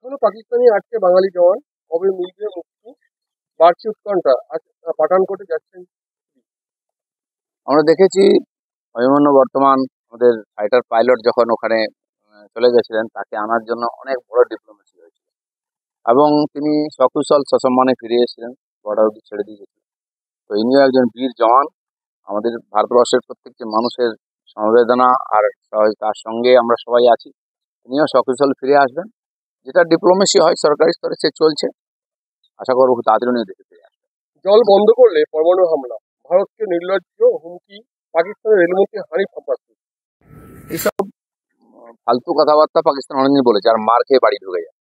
এখনো পাকিস্তানি আটকে বাঙালি জওয়ান, কবে মিলবে মুক্তি? বাড়ছে উৎকণ্ঠা। আজ পাঠানকোটে যাচ্ছেন। আমরা দেখেছি অভিমন্যু বর্তমান আমাদের ফাইটার পাইলট যখন ওখানে চলে গেছিলেন, তাকে আনার জন্য অনেক বড় ডিপ্লোমেসি হয়েছিল এবং তিনি সকুশল সসম্মানে ফিরে এসেছিলেন, বর্ডার অব্দি ছেড়ে দিয়ে গেছিলেন। তো ইনিও একজন বীর জওয়ান। আমাদের ভারতবর্ষের প্রত্যেকটি মানুষের সমবেদনা আর তার সঙ্গে আমরা সবাই আছি। তিনিও সকুশল ফিরে আসবেন। যেটা ডিপ্লোমেসি হয় সরকারি স্তরে সে চলছে, আশা করবো খুব তাড়াতাড়ি উনি দেশে ফিরে আসবেন। জল বন্ধ করলে পরমাণু হামলা, ভারতকে নির্লজ্জ হুমকি, পাকিস্তানের রেলমন্ত্রী হানিফ আব্বাসি। এইসব ফালতু কথাবার্তা পাকিস্তান অনেকদিন বলেছে, আর মার খেয়ে বাড়ি ঢুকে যায়।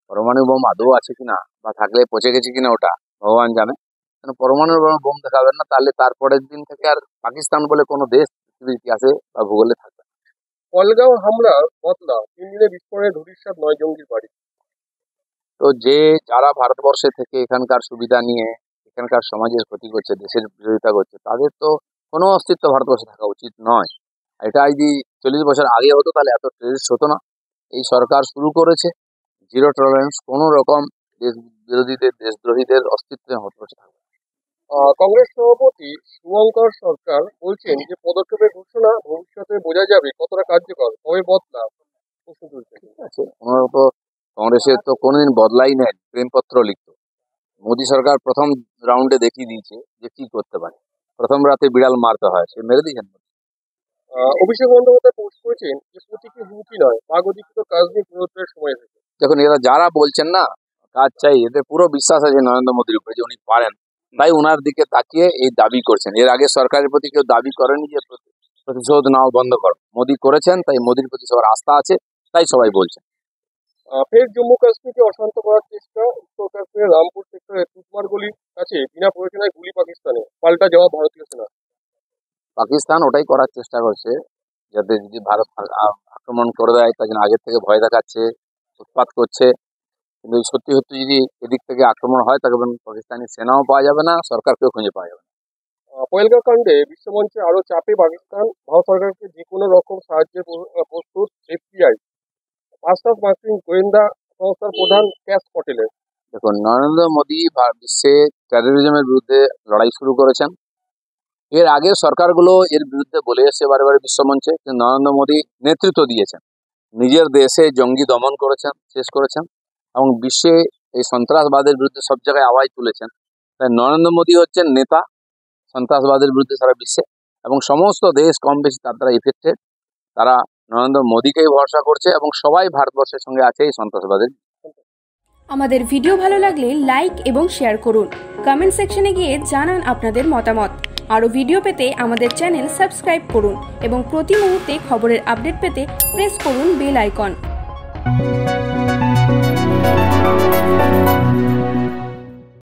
পরমাণু বোম আদৌ আছে কিনা বা থাকলে পচে গেছে কিনা ওটা ভগবান জানে। কেন পরমাণু বোম দেখাবেন না, তাহলে তারপরের দিন থেকে আর পাকিস্তান বলে কোনো দেশ পৃথিবীর ইতিহাসে বা ভূগোলে থাকবে না। পহেলগাঁও হামলার বদলা, 3 দিনে বিস্ফোরণে ধূলিসাৎ 9 জঙ্গির বাড়ি। তো যারা ভারতবর্ষে থেকে এখানকার সুবিধা নিয়ে এখানকার সমাজের ক্ষতি করছে, দেশের বিরোধিতা করছে, তাদের তো কোনো অস্তিত্ব ভারতবর্ষে থাকা উচিত নয়। এটা যদি 40 বছর আগে হতো তাহলে এত টেররিস্ট হতো না। এই সরকার শুরু করেছে জিরো টলারেন্স, কোনো রকম দেশ বিরোধীদের দেশদ্রোহীদের অস্তিত্বে ভারতবর্ষে থাকবে না। কংগ্রেস সভাপতি শুভঙ্কর সরকার বলছেন যে পদক্ষেপের ঘোষণা ভবিষ্যতে বোঝা যাবে কতটা কার্যকর, কবে বদলা প্রশ্ন তুলছেন। ঠিক আছে, ওনারা তো কংগ্রেসের তো কোনোদিন বদলাই নেয়, প্রেমপত্র লিখতো। মোদী সরকার প্রথম রাউন্ডে দেখিয়ে দিয়েছে যে কি করতে পারে। প্রথম রাতে বিড়াল মারতে হয়, সে মেরে দিয়েছেন। অভিষেক বন্দ্যোপাধ্যায় পোস্ট করেছেন যে প্রতীকী হুমকি নয়, পাক অধিকৃত কাশ্মীর পুনরুদ্ধারের সময় হয়েছে। দেখুন, এরা যারা বলছেন না কাজ চাই, এদের পুরো বিশ্বাস আছে নরেন্দ্র মোদীর উপরে যে উনি পারেন, তাই ওনার দিকে তাকিয়ে এই দাবি করছেন। এর আগে সরকারের প্রতি কেউ দাবি করেনি যে প্রতিশোধ নাও বন্ধ করো, মোদী করেছেন, তাই মোদীর প্রতি সবার আস্থা আছে, তাই সবাই বলছেন। ফের জম্মু কাশ্মীরকে অশান্ত করার চেষ্টা, উত্তর কাশ্মীরের রামপুর সেক্টরে তুতমার গলির কাছে বিনা প্রয়োজনায় গুলি পাকিস্তানে, পাল্টা জবাব ভারতীয় সেনা। পাকিস্তান ওটাই করার চেষ্টা করছে, যাতে যদি ভারত আক্রমণ করে দেয় তার জন্য আগের থেকে ভয় দেখাচ্ছে, উৎপাত করছে। কিন্তু সত্যি সত্যি যদি এদিক থেকে আক্রমণ হয়, তাকে পাকিস্তানি সেনাও পাওয়া যাবে না, সরকারকেও খুঁজে পাওয়া যাবে না। পহেলগাঁও কাণ্ডে বিশ্বমঞ্চে আরো চাপে পাকিস্তান, ভারত সরকারকে যে কোনো রকম সাহায্যের প্রস্তুত এফবিআই। পাঁচটা মার্কিন গোয়েন্দা সংস্থার প্রধান ক্যাশ পটেলের। দেখুন, নরেন্দ্র মোদী বিশ্বে টেরোরিজমের বিরুদ্ধে লড়াই শুরু করেছেন। এর আগে সরকারগুলো এর বিরুদ্ধে বলে এসেছে বারে বারে বিশ্বমঞ্চে, কিন্তু নরেন্দ্র মোদী নেতৃত্ব দিয়েছেন, নিজের দেশে জঙ্গি দমন করেছেন, শেষ করেছেন এবং বিশ্বে এই সন্ত্রাসবাদের বিরুদ্ধে সব জায়গায় আওয়াজ তুলেছেন। তাই নরেন্দ্র মোদী হচ্ছেন নেতা সন্ত্রাসবাদের বিরুদ্ধে সারা বিশ্বে, এবং সমস্ত দেশ কম বেশি তার দ্বারা ইফেক্টেড। তারা নরেন্দ্র মোদীকেই ভরসা করছে এবং সবাই ভারতবর্ষের সঙ্গে আছে এই সন্ত্রাসবাদের। আমাদের ভিডিও ভালো লাগলে লাইক এবং শেয়ার করুন। কমেন্ট সেকশনে গিয়ে জানান আপনাদের মতামত। আরও ভিডিও পেতে আমাদের চ্যানেল সাবস্ক্রাইব করুন এবং প্রতি মুহূর্তে খবরের আপডেট পেতে প্রেস করুন বেল আইকন।